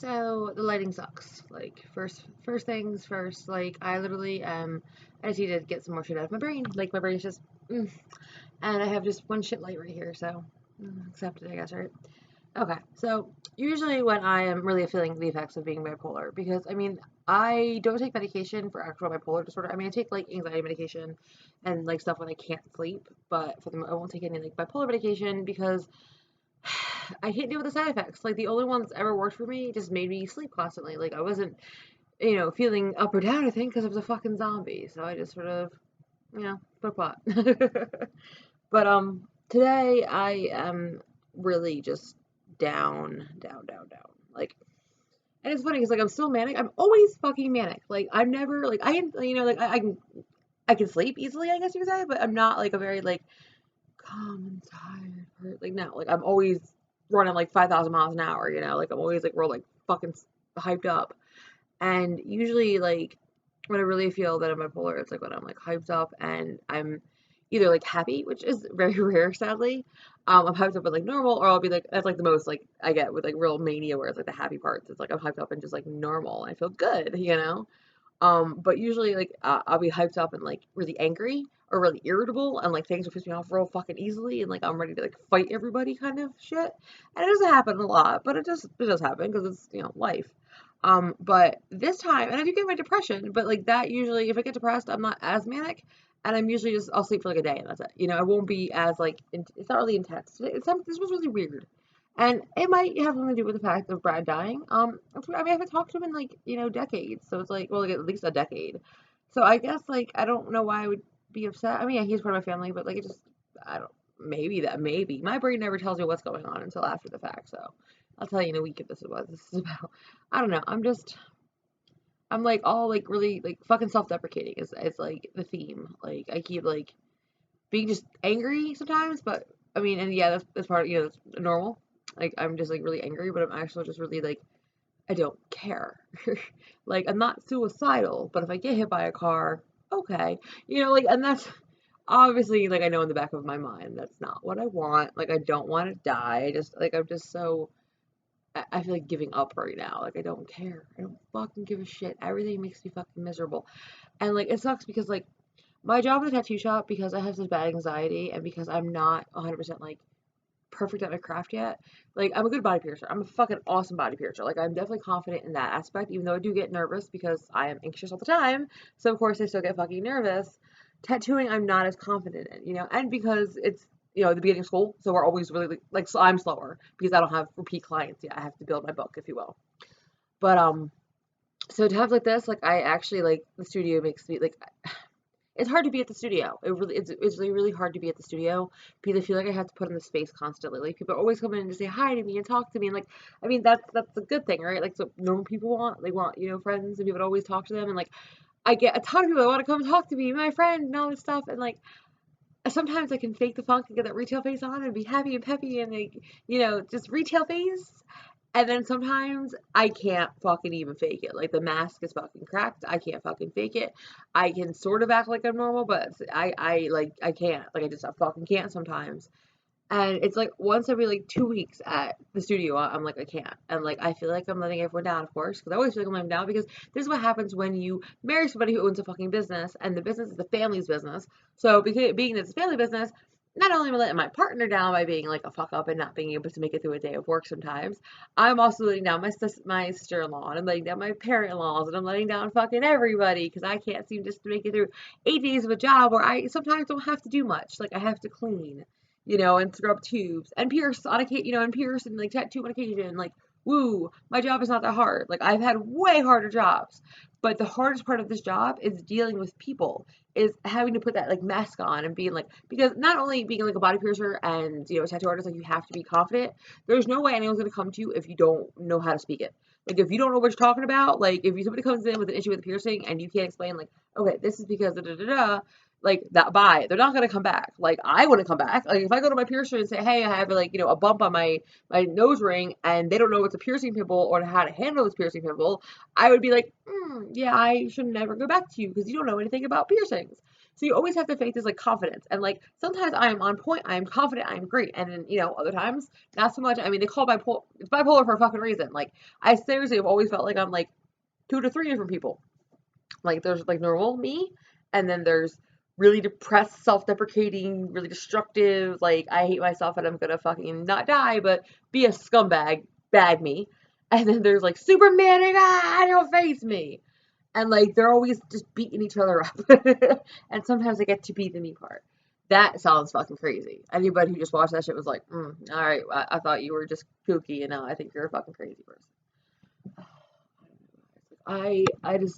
So the lighting sucks. Like first things first. Like I literally I just need to get some more shit out of my brain. Like my brain's just and I have just one shit light right here. So accept it, I guess, right? Okay. So usually when I am really feeling the effects of being bipolar, because I mean I don't take medication for actual bipolar disorder. I mean I take like anxiety medication and like stuff when I can't sleep, but for the I won't take any like bipolar medication because I can't deal with the side effects. Like the only one that's ever worked for me just made me sleep constantly. Like I wasn't, feeling up or down. I think because I was a fucking zombie. So I just sort of, put pot. But today I am really just down, down, down, down. Like, and it's funny because like I'm still manic. I'm always fucking manic. Like I'm never like I am. Like I can sleep easily. I guess you could say, but I'm not like a very like calm and tired. Or, like no, like I'm always running like 5,000 miles an hour. Like I'm always like real like fucking hyped up. And usually like when I really feel that I'm bipolar, it's like when I'm like hyped up and I'm either like happy, which is very rare, sadly. I'm hyped up with like normal, or I'll be like that's like the most like I get with like real mania, where it's like the happy parts. It's like I'm hyped up and just like normal. I feel good. But usually like I'll be hyped up and like really angry or really irritable and like things will piss me off real fucking easily and like I'm ready to like fight everybody kind of shit. And it doesn't happen a lot, but it does happen because it's life. But this time, and I do get my depression, but like that usually if I get depressed, I'm not as manic. And I'm usually just I'll sleep for like a day and that's it. I won't be as like it's not really intense. This was really weird. And it might have something to do with the fact of Brad dying. I mean, I haven't talked to him in like, decades. So it's like, well, like at least a decade. So I guess like I don't know why I would be upset. I mean, yeah, he's part of my family, but like it just, I don't, maybe. My brain never tells me what's going on until after the fact. So I'll tell you in a week if this is what this is about. I don't know. I'm like all like really like fucking self-deprecating is like the theme. Like I keep like being just angry sometimes, but I mean, and yeah, that's part of, that's normal. Like I'm just like really angry, but I'm actually just really like I don't care. Like I'm not suicidal, but if I get hit by a car, okay, like, and that's obviously like I know in the back of my mind that's not what I want. Like I don't want to die. I just like I'm just so I feel like giving up right now. Like I don't care. I don't fucking give a shit. Everything makes me fucking miserable, and like it sucks because like my job at the tattoo shop, because I have such bad anxiety and because I'm not 100% like perfect at my craft yet. Like I'm a good body piercer. I'm a fucking awesome body piercer. Like I'm definitely confident in that aspect, even though I do get nervous because I am anxious all the time. So of course I still get fucking nervous. Tattooing I'm not as confident in, and because it's the beginning of school, so we're always really like so I'm slower because I don't have repeat clients yet. I have to build my book, if you will. But so to have like this, like I actually like the studio makes me like it's hard to be at the studio. It's really, really hard to be at the studio because I feel like I have to put in the space constantly. Like people are always coming in to say hi to me and talk to me and like I mean that's a good thing, right? Like so normal people want they want, friends and people to always talk to them and like I get a ton of people that want to come talk to me, my friend and all this stuff and like sometimes I can fake the funk and get that retail face on and be happy and peppy and like, just retail face. And then sometimes I can't fucking even fake it. Like the mask is fucking cracked. I can't fucking fake it. I can sort of act like I'm normal, but I can't. Like I fucking can't sometimes. And it's like once every like 2 weeks at the studio, I'm like I can't. And like I feel like I'm letting everyone down, of course, because I always feel like I'm letting them down because this is what happens when you marry somebody who owns a fucking business, and the business is the family's business. So because being that it's a family business, not only am I letting my partner down by being like a fuck up and not being able to make it through a day of work sometimes, I'm also letting down my sister-in-law, and I'm letting down my parent-in-laws, and I'm letting down fucking everybody because I can't seem just to make it through 8 days of a job where I sometimes don't have to do much. Like I have to clean, and scrub tubes and pierce on occasion, and pierce and like tattoo on occasion. Like, woo, my job is not that hard. Like I've had way harder jobs, but the hardest part of this job is dealing with people, is having to put that like mask on and being like, because not only being like a body piercer and a tattoo artist, like you have to be confident. There's no way anyone's gonna come to you if you don't know how to speak it. Like if you don't know what you're talking about, like if somebody comes in with an issue with a piercing and you can't explain like, okay, this is because da da da da, like that bye, they're not gonna come back. Like I wouldn't come back. Like if I go to my piercer and say, hey, I have like a bump on my nose ring, and they don't know it's a piercing pimple or how to handle this piercing pimple, I would be like, yeah, I should never go back to you because you don't know anything about piercings. So you always have to fake this like confidence. And like sometimes I am on point, I am confident, I am great. And then, you know, other times not so much. I mean, they call it's bipolar for a fucking reason. Like I seriously have always felt like I'm like 2 to 3 different people. Like there's like normal me, and then there's really depressed, self-deprecating, really destructive, like I hate myself and I'm gonna fucking not die, but be a scumbag, bad me. And then there's like super manic, don't face me. And like they're always just beating each other up. And sometimes I get to be the me part. That sounds fucking crazy. Anybody who just watched that shit was like, all right, I thought you were just kooky, and now I think you're a fucking crazy person. I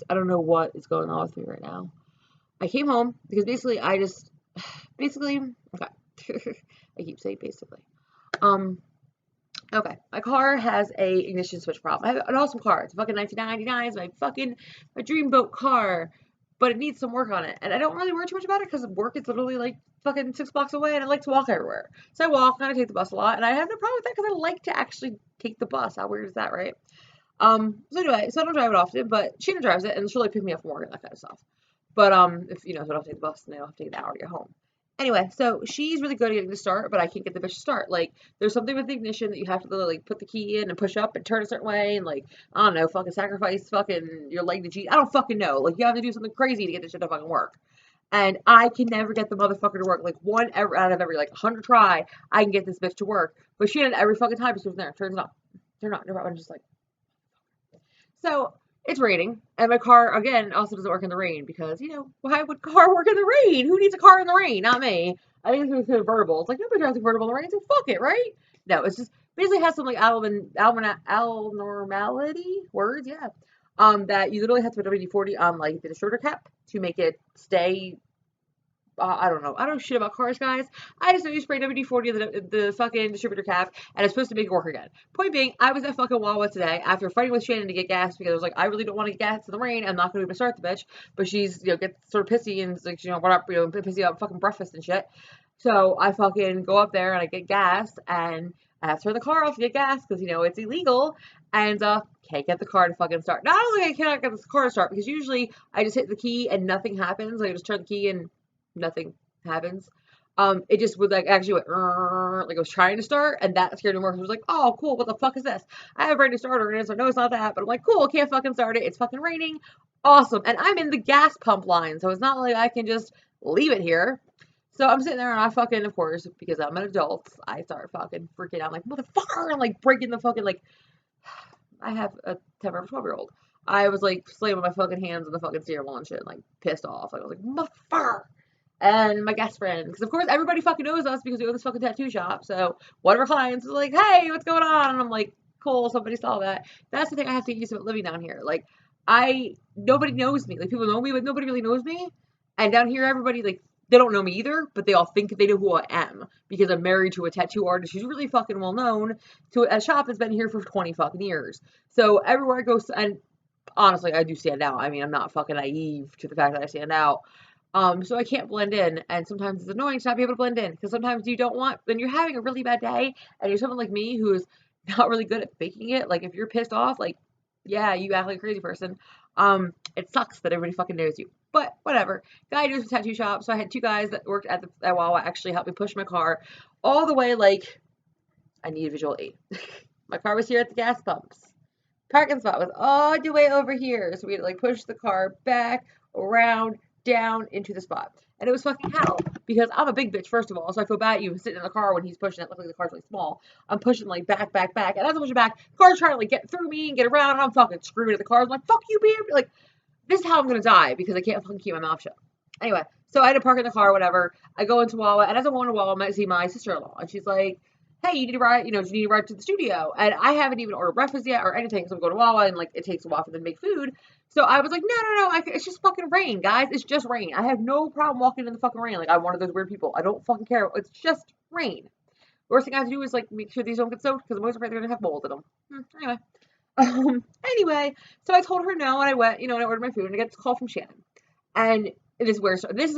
don't know what is going on with me right now. I came home because basically basically okay. I keep saying basically. Um okay. My car has a ignition switch problem. I have an awesome car. It's a fucking 1999. It's my dreamboat car. But it needs some work on it. And I don't really worry too much about it because work is literally like fucking 6 blocks away and I like to walk everywhere. So I walk and I take the bus a lot and I have no problem with that because I like to actually take the bus. How weird is that, right? So anyway, so I don't drive it often, but Sheena drives it, and she'll like pick me up from work and that kind of stuff. But if you know, so I don't have to take the bus, and I don't have to take an hour to get home. Anyway, so she's really good at getting to start, but I can't get the bitch to start. Like, there's something with the ignition that you have to like put the key in and push up and turn a certain way, and like I don't know, fucking sacrifice fucking your leg to cheat. I don't fucking know. Like you have to do something crazy to get this shit to fucking work. And I can never get the motherfucker to work. Like one ever out of every like 100 try, I can get this bitch to work. But she did every fucking time she was there. Turns it on. Turn it on. I'm just like. So it's raining, and my car again also doesn't work in the rain because you know why would car work in the rain? Who needs a car in the rain? Not me. I think it's a convertible. It's like nobody drives a convertible in the rain, so fuck it, right? No, it's just basically has some like abnormality words, yeah. That you literally have to put WD-40 on like the distributor cap to make it stay I don't know. I don't know shit about cars, guys. I just know you spray WD-40 on the fucking distributor cap, and it's supposed to make it work again. Point being, I was at fucking Wawa today after fighting with Shannon to get gas because I was like, I really don't want to get gas in the rain. I'm not going to even start the bitch. But she's, you know, gets sort of pissy and like, you know, what up, you know, pissy about fucking breakfast and shit. So I fucking go up there and I get gas, and I have to turn the car off to get gas because, you know, it's illegal. And, can't get the car to fucking start. Not only I cannot get this car to start because usually I just hit the key and nothing happens. Like I just turn the key and nothing happens. It just would like actually went like it was trying to start, and that scared me more. I was like, oh, cool, what the fuck is this? I have a brand new starter, and it's like, no, it's not that. But I'm like, cool, can't fucking start it. It's fucking raining. Awesome. And I'm in the gas pump line, so it's not like I can just leave it here. So I'm sitting there, and I fucking, of course, because I'm an adult, I start fucking freaking out, like, motherfucker, and like breaking the fucking, like, I have a temper of a 12-year-old. I was like slamming my fucking hands on the fucking steering wheel and shit, and, like, pissed off. Like, I was like, motherfucker. And my guest friend, because of course everybody fucking knows us because we own this fucking tattoo shop. So one of our clients was like, "Hey, what's going on?" And I'm like, "Cool, somebody saw that." That's the thing I have to get used to about living down here. Like, nobody knows me. Like people know me, but nobody really knows me. And down here, everybody like they don't know me either, but they all think they know who I am because I'm married to a tattoo artist who's really fucking well known to a shop that's been here for 20 fucking years. So everywhere I go, and honestly, I do stand out. I mean, I'm not fucking naive to the fact that I stand out. So I can't blend in, and sometimes it's annoying to not be able to blend in, because sometimes you don't want, when you're having a really bad day, and you're someone like me who is not really good at faking it, like, if you're pissed off, like, yeah, you act like a crazy person, it sucks that everybody fucking knows you, but whatever. Guy does a tattoo shop, so I had 2 guys that worked at Wawa actually help me push my car all the way, like, I need visual aid. My car was here at the gas pumps. Parking spot was all the way over here, so we had to, like, push the car back, around, down into the spot. And it was fucking hell because I'm a big bitch, first of all, so I feel bad at you sitting in the car when he's pushing it. Luckily, the car's really small. I'm pushing like back. And as I'm pushing back, the car's trying to like get through me and get around, and I'm fucking screaming at the car. I'm like, fuck you, babe. Like, this is how I'm gonna die because I can't fucking keep my mouth shut. Anyway, so I had to park in the car, whatever. I go into Wawa, and as I'm going to Wawa, I see my sister-in-law, and she's like, hey, you need to ride, do you need to ride to the studio? And I haven't even ordered breakfast yet or anything, so I'm going to Wawa, and like it takes a while for them to make food. So I was like, no, it's just fucking rain, guys. It's just rain. I have no problem walking in the fucking rain. Like, I'm one of those weird people. I don't fucking care. It's just rain. Worst thing I have to do is, like, make sure these don't get soaked, because I'm always afraid they're going to have mold in them. Anyway. Anyway, so I told her no, and I went, and I ordered my food, and I get this call from Shannon. And this is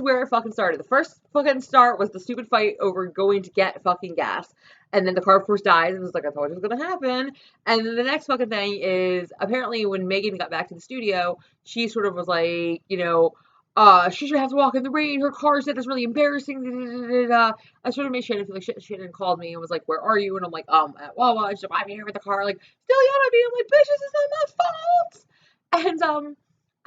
where it fucking started. The first fucking start was the stupid fight over going to get fucking gas. And then the car, of course, dies, and it's like, I told you it was going to happen. And then the next fucking thing is, apparently when Megan got back to the studio, she sort of was like, she should have to walk in the rain. Her car said it's really embarrassing. Da, da, da, da, da. I sort of made Shannon feel like shit. Shannon called me and was like, "Where are you?" And I'm like, at Wawa. She's like, "I'm here with the car." Like, still yelling at me. I'm like, "Bitch, this is not my fault." And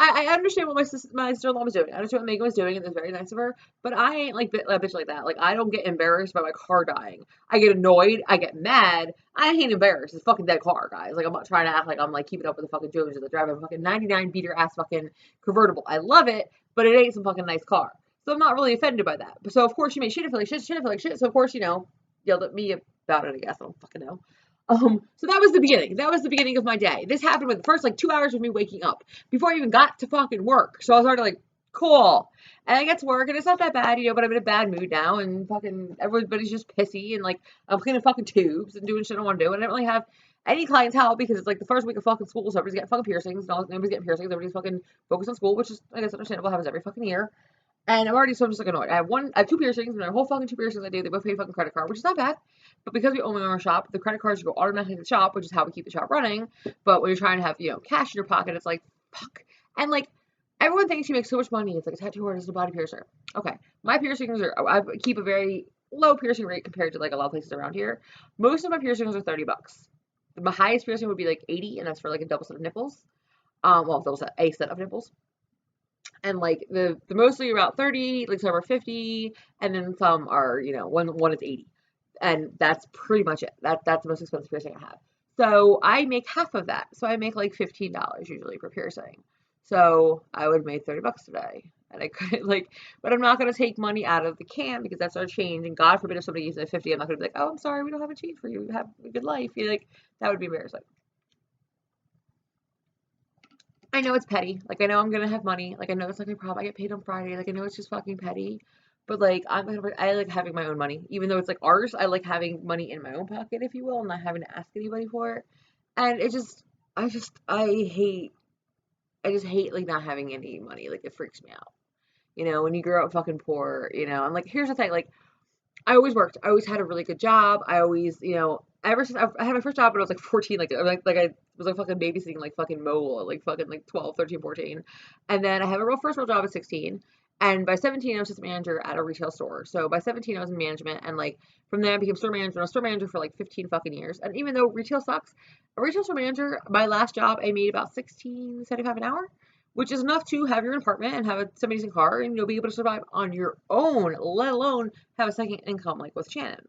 I understand what my sister-in-law was doing. I understand what Megan was doing, and it's very nice of her. But I ain't like a bitch like that. Like, I don't get embarrassed by my car dying. I get annoyed. I get mad. I ain't embarrassed. It's a fucking dead car, guys. Like, I'm not trying to act like I'm like keeping up with the fucking Joneses that drive a fucking 99 beater ass fucking convertible. I love it, but it ain't some fucking nice car. So I'm not really offended by that. So of course she made Shannon feel like shit. Shannon feel like shit. So of course, yelled at me about it. I guess I don't fucking know. So that was the beginning. That was the beginning of my day. This happened with the first like 2 hours of me waking up before I even got to fucking work. So I was already like, cool. And I get to work and it's not that bad, but I'm in a bad mood now and fucking everybody's just pissy and like I'm cleaning fucking tubes and doing shit I don't want to do. And I don't really have any clientele because it's like the first week of fucking school, so everybody's getting fucking piercings and nobody's getting piercings. Everybody's fucking focused on school, which is I guess understandable. Happens every fucking year. And so I'm just like annoyed. I have two piercings, and my whole fucking two piercings I do, they both pay fucking credit card, which is not bad. But because we own our own shop, the credit cards go automatically to the shop, which is how we keep the shop running. But when you're trying to have, cash in your pocket, it's like, fuck. And like, everyone thinks you make so much money. It's like a tattoo artist and a body piercer. Okay. My piercings I keep a very low piercing rate compared to like a lot of places around here. Most of my piercings are $30. My highest piercing would be like 80, and that's for like a double set of nipples. A set of nipples. And like the mostly about 30, like some are 50, and then some are, one is 80. And that's pretty much it. That's the most expensive piercing I have. So I make half of that. So I make like $15 usually per piercing. So I would make $30 today. And I could but I'm not gonna take money out of the can because that's our change. And God forbid if somebody uses a 50, I'm not gonna be like, oh, I'm sorry, we don't have a change for you. Have a good life. That would be embarrassing. I know it's petty. Like, I know I'm gonna have money. Like, I know it's not my problem. I get paid on Friday. Like, I know it's just fucking petty. But, like, I like having my own money. Even though it's, like, ours, I like having money in my own pocket, if you will, and not having to ask anybody for it. And I just hate, like, not having any money. Like, it freaks me out. When you grow up fucking poor, and, like, here's the thing. Like, I always worked. I always had a really good job. I always, ever since I had my first job when I was like 14, like I was like fucking babysitting like fucking Mole, like fucking like 12, 13, 14. And then I had my first real job at 16. And by 17, I was just a manager at a retail store. So by 17, I was in management. And like from there, I became store manager. I was store manager for like 15 fucking years. And even though retail sucks, a retail store manager, my last job, I made about 16.75 an hour, which is enough to have your own apartment and have a semi-decent car and you'll be able to survive on your own, let alone have a second income like with Shannon.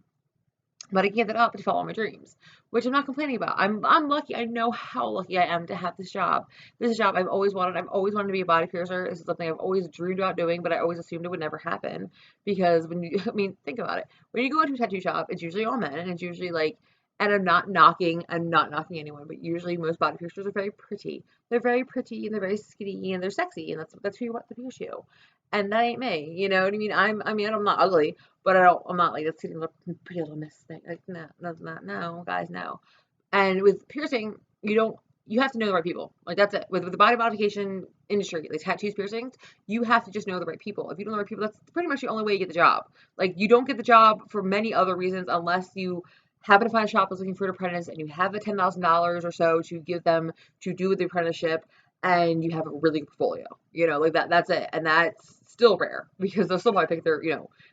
But I gave that up to follow my dreams, which I'm not complaining about. I'm lucky. I know how lucky I am to have this job. This is a job I've always wanted. I've always wanted to be a body piercer. This is something I've always dreamed about doing, but I always assumed it would never happen because I mean, think about it. When you go into a tattoo shop, it's usually all men, and it's usually like, and I'm not knocking anyone, but usually most body piercers are very pretty. They're very pretty and they're very skinny and they're sexy, and that's who you want to pierce you. And that ain't me, you know what I mean? I'm not ugly, but I'm not like a skinny little pretty little miss thing. Like, no, that's not, no, guys, no. And with piercing, you have to know the right people. Like, that's it. With the body modification industry, like tattoos, piercings, you have to just know the right people. If you don't know the right people, that's pretty much the only way you get the job. Like, you don't get the job for many other reasons unless you happen to find a shop that's looking for an apprentice and you have the $10,000 or so to give them to do the apprenticeship and you have a really good portfolio. Like that's it. And that's still rare because they'll still probably pick their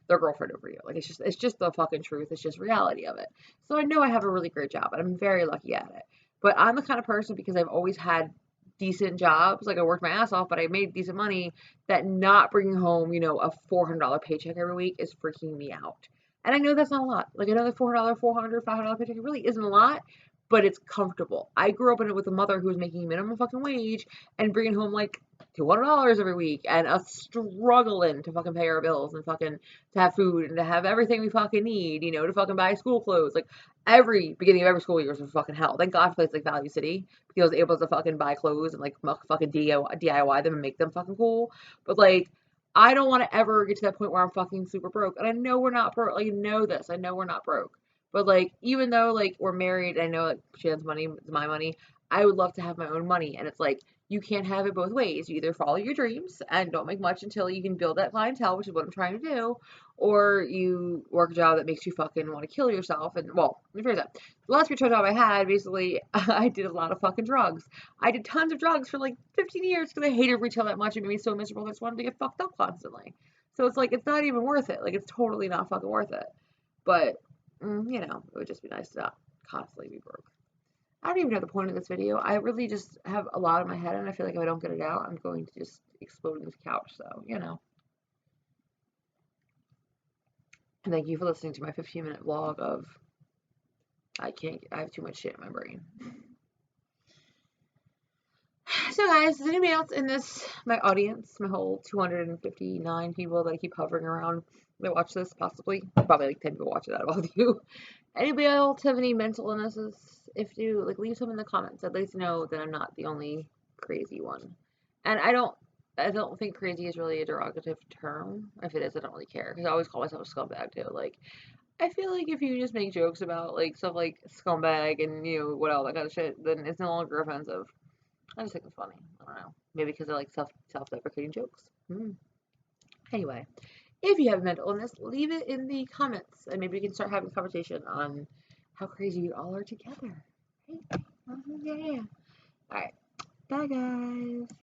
girlfriend over you. Like, it's just the fucking truth. It's just reality of it. So I know I have a really great job and I'm very lucky at it. But I'm the kind of person, because I've always had decent jobs, like I worked my ass off, but I made decent money, that not bringing home, a $400 paycheck every week is freaking me out. And I know that's not a lot. Like, I know the $400, $500 paycheck really isn't a lot, but it's comfortable. I grew up in it with a mother who was making minimum fucking wage and bringing home like $200 every week and us struggling to fucking pay our bills and fucking to have food and to have everything we fucking need, to fucking buy school clothes. Like, every beginning of every school year was fucking hell. Thank God for places like Value City, because I was able to fucking buy clothes and like fucking DIY them and make them fucking cool. But like, I don't want to ever get to that point where I'm fucking super broke. And I know we're not broke. Like, I know we're not broke. But like, even though like we're married, I know like Shannon's money is my money. I would love to have my own money. And it's like, you can't have it both ways. You either follow your dreams and don't make much until you can build that clientele, which is what I'm trying to do, or you work a job that makes you fucking want to kill yourself. And, well, let me phrase that. The last retail job I had, basically, I did a lot of fucking drugs. I did tons of drugs for like 15 years because I hated retail that much. It made me so miserable. I just wanted to get fucked up constantly. So it's like, it's not even worth it. Like, it's totally not fucking worth it. But, you know, it would just be nice to not constantly be broke. I don't even know the point of this video. I really just have a lot in my head, and I feel like if I don't get it out, I'm going to just explode in this couch. So, you know. And thank you for listening to my 15-minute vlog of I have too much shit in my brain. So, guys, is anybody else in my audience, my whole 259 people that I keep hovering around that watch this, possibly? Probably like 10 people watch it out of all of you. Anybody else have any mental illnesses? If you, like, leave some in the comments. I'd like to know that I'm not the only crazy one. And I don't think crazy is really a derogative term. If it is, I don't really care. Because I always call myself a scumbag, too. Like, I feel like if you just make jokes about, like, stuff like scumbag and, you know, what all that kind of shit, then it's no longer offensive. I just think it's funny. I don't know. Maybe because I like self-deprecating jokes. Anyway, if you have mental illness, leave it in the comments, and maybe we can start having a conversation on how crazy you all are together. Right? Yeah. All right. Bye, guys.